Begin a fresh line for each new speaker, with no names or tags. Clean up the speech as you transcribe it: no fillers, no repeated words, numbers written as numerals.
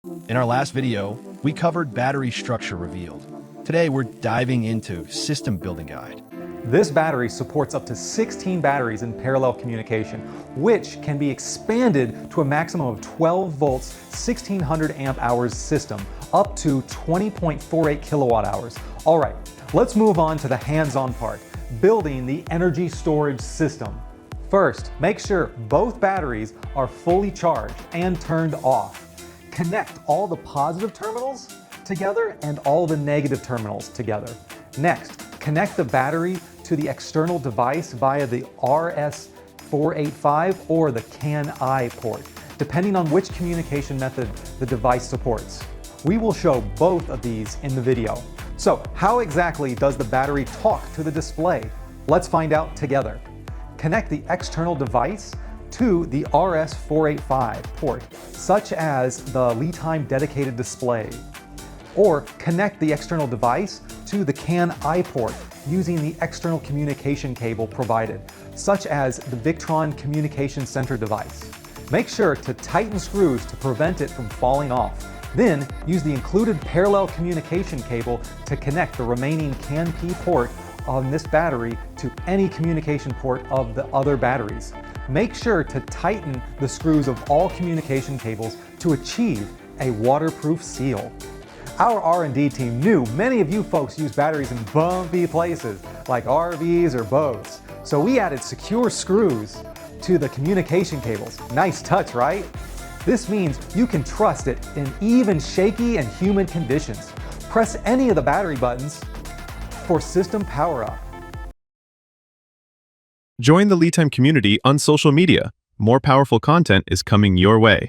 In our last video, we covered battery structure revealed. Today, we're diving into system building guide.
This battery supports up to 16 batteries in parallel communication, which can be expanded to a maximum of 12 volts, 1600 amp hours system, up to 20.48 kilowatt hours. All right, let's move on to the hands-on part, building the energy storage system. First, make sure both batteries are fully charged and turned off. Connect all the positive terminals together and all the negative terminals together. Next, connect the battery to the external device via the RS485 or the CAN-I port, depending on which communication method the device supports. We will show both of these in the video. So, how exactly does the battery talk to the display? Let's find out together. Connect the external device to the RS485 port, such as the LiTime dedicated display. Or connect the external device to the CAN-I port using the external communication cable provided, such as the Victron Communication Center device. Make sure to tighten screws to prevent it from falling off. Then use the included parallel communication cable to connect the remaining CAN-P port on this battery to any communication port of the other batteries. Make sure to tighten the screws of all communication cables to achieve a waterproof seal. Our R&D team knew many of you folks use batteries in bumpy places like RVs or boats, so we added secure screws to the communication cables. Nice touch, right? This means you can trust it in even shaky and humid conditions. Press any of the battery buttons for system power up.
Join the LiTime community on social media. More powerful content is coming your way.